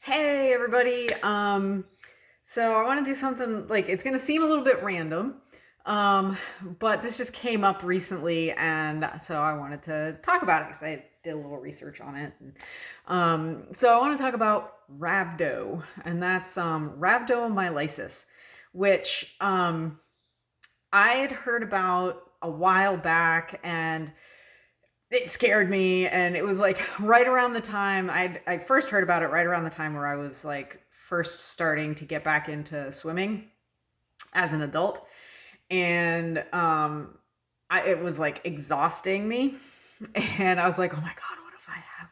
Hey everybody. So I want to do something like it's gonna seem a little bit random. But this just came up recently and so I wanted to talk about it because I did a little research on it. So I want to talk about rabdo, and that's rhabdomyolysis, which I had heard about a while back, and it scared me. And it was like right around the time I first heard about it, right around the time where I was like first starting to get back into swimming as an adult. And it was like exhausting me. And I was like, oh my God, what if I have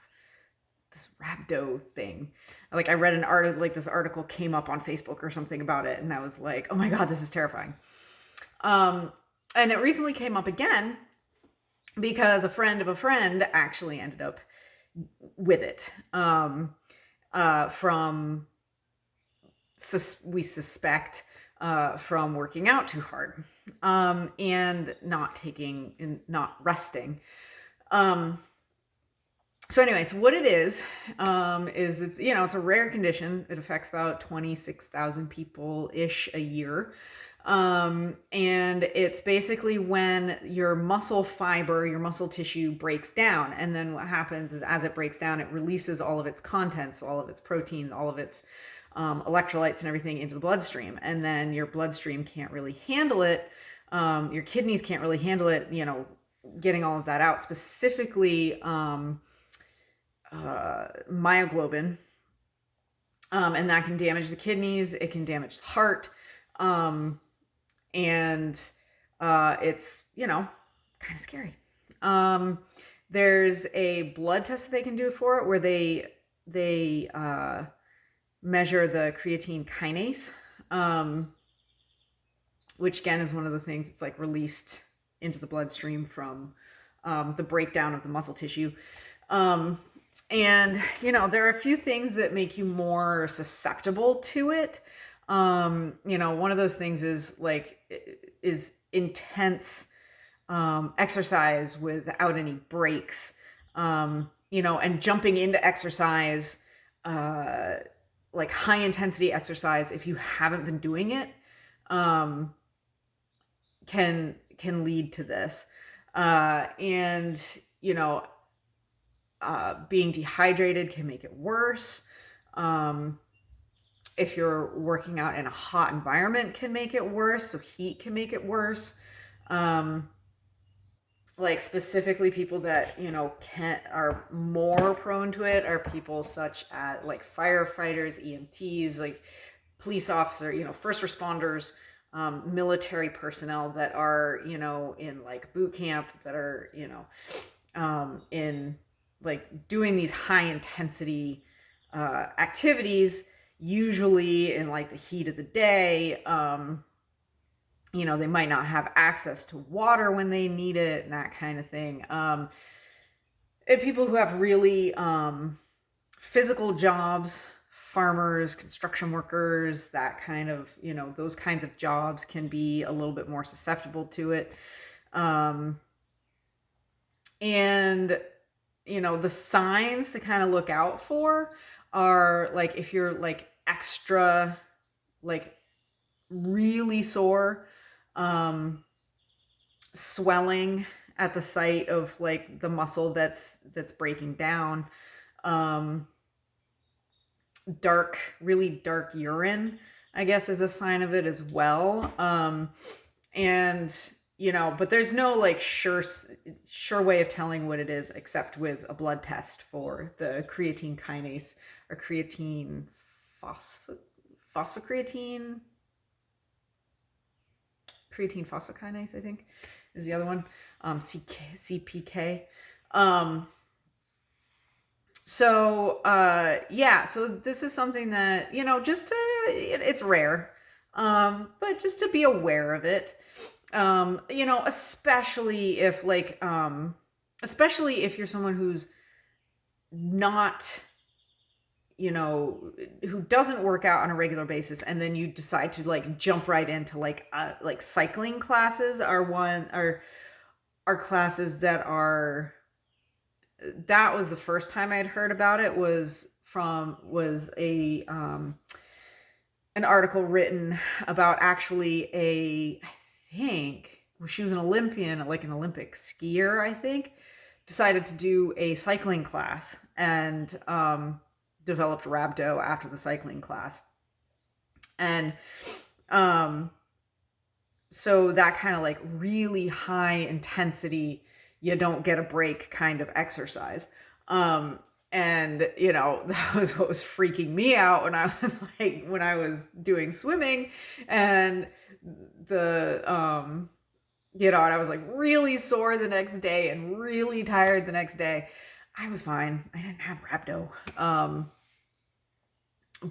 this rhabdo thing? Like I read an article, like this article came up on Facebook or something about it. And I was like, oh my God, this is terrifying. And it recently came up again because a friend of a friend actually ended up with it, from we suspect from working out too hard, and not resting. So anyways, what it is it's a rare condition. It affects about 26,000 people ish a year. And it's basically when your muscle fiber, your muscle tissue breaks down. And then what happens is as it breaks down, it releases all of its contents, all of its proteins, all of its electrolytes and everything into the bloodstream. And then your bloodstream can't really handle it. Your kidneys can't really handle it, getting all of that out, specifically myoglobin. And that can damage the kidneys. It can damage the heart. And it's kind of scary. There's a blood test that they can do for it where they measure the creatine kinase, which again is one of the things that's like released into the bloodstream from the breakdown of the muscle tissue. And there are a few things that make you more susceptible to it. One of those things is intense exercise without any breaks. And jumping into exercise, like high intensity exercise, if you haven't been doing it, can lead to this. Being dehydrated can make it worse. If you're working out in a hot environment, can make it worse. So heat can make it worse. Like specifically people that, are more prone to it are people such as like firefighters, EMTs, like police officer, first responders, military personnel that are, in like boot camp, that are, in like doing these high intensity activities, usually in like the heat of the day. They might not have access to water when they need it and that kind of thing. And people who have really physical jobs, farmers, construction workers, that kind of, those kinds of jobs can be a little bit more susceptible to it. And the signs to kind of look out for are like if you're like extra, like really sore, swelling at the site of like the muscle that's breaking down, really dark urine, I guess, is a sign of it as well. But there's no like sure way of telling what it is except with a blood test for the creatine kinase, or creatine phosphocreatine phosphokinase, I think, is the other one. CPK. So this is something that, it's rare, but just to be aware of it, especially if you're someone who's not, who doesn't work out on a regular basis, and then you decide to like jump right into like cycling classes are classes that was the first time I'd heard about it, was was an article written about actually I think, well, she was an Olympian, like an Olympic skier, I think, decided to do a cycling class and developed rabdo after the cycling class. And so that kind of like really high intensity, you don't get a break kind of exercise. And you know, that was what was freaking me out when I was doing swimming, and and I was like really sore the next day and really tired the next day. I was fine. I didn't have rhabdo.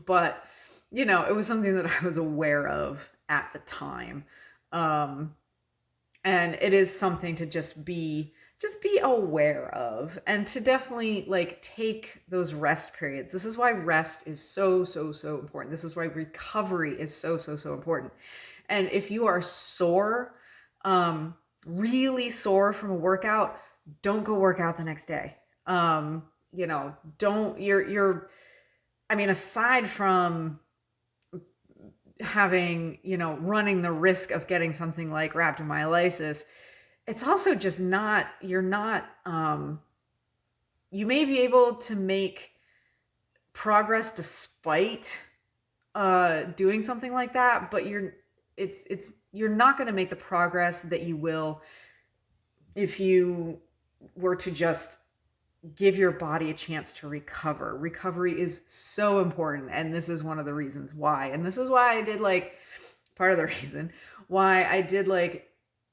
But it was something that I was aware of at the time. And it is something to just be aware of, and to definitely like take those rest periods. This is why rest is so important. This is why recovery is so important. And if you are sore, really sore from a workout, don't go work out the next day. Aside from having, running the risk of getting something like rhabdomyolysis, it's also just you may be able to make progress despite doing something like that, but you're not going to make the progress that you will if you were to just give your body a chance to recover. Recovery is so important, and this is one of the reasons why. And this is why I did part of the reason why I did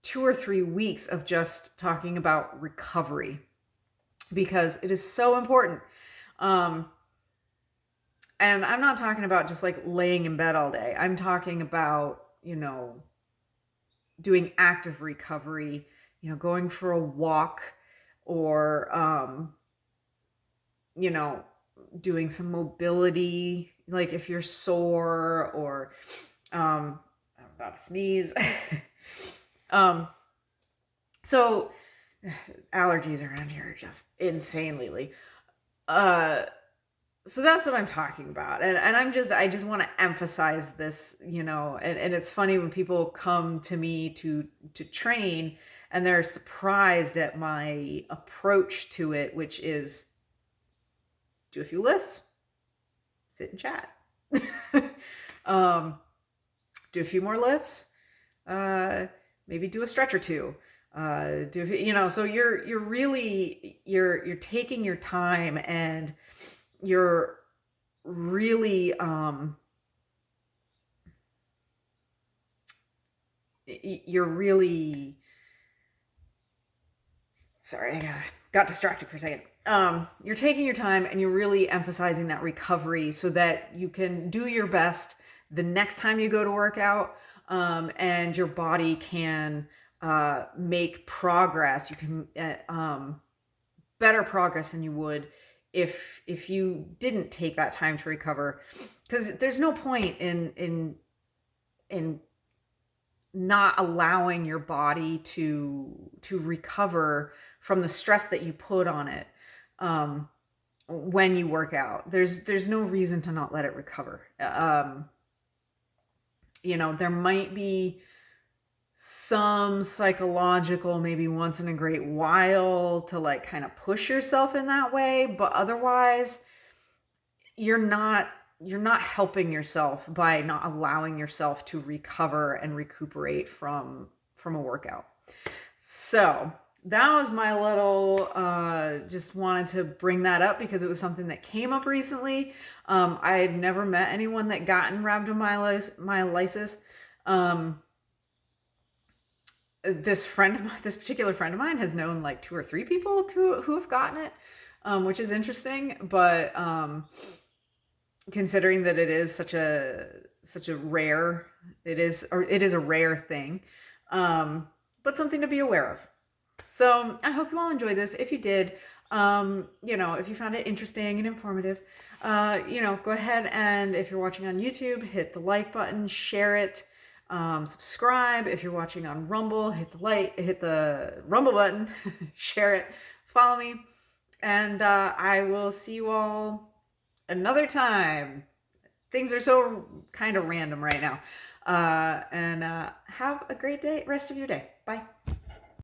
2 or 3 weeks of just talking about recovery, because it is so important. And I'm not talking about just laying in bed all day. I'm talking about, doing active recovery, going for a walk, or, doing some mobility, if you're sore, or, I'm about to sneeze. So allergies around here are just insane lately. So that's what I'm talking about. And I just want to emphasize this, and it's funny when people come to me to train and they're surprised at my approach to it, which is do a few lifts, sit and chat, do a few more lifts, maybe do a stretch or two, so you're really taking your time, and you're really sorry, I got distracted for a second. You're taking your time, and you're really emphasizing that recovery so that you can do your best the next time you go to work out, and your body can make progress. You can better progress than you would if you didn't take that time to recover, because there's no point in not allowing your body to recover from the stress that you put on it when you work out. There's no reason to not let it recover. There might be some psychological, maybe once in a great while, to kind of push yourself in that way, but otherwise you're not helping yourself by not allowing yourself to recover and recuperate from a workout. So that was my little, just wanted to bring that up because it was something that came up recently. I had never met anyone that gotten rhabdomyolysis. This particular friend of mine has known 2 or 3 people who have gotten it, which is interesting. But considering that it is such a rare, it is a rare thing, but something to be aware of. So I hope you all enjoyed this. If you did, if you found it interesting and informative, go ahead, and if you're watching on YouTube, hit the like button, share it. Subscribe. If you're watching on Rumble, hit the Rumble button, share it, follow me, and I will see you all another time. Things are so kind of random right now. And have a great day, rest of your day. Bye.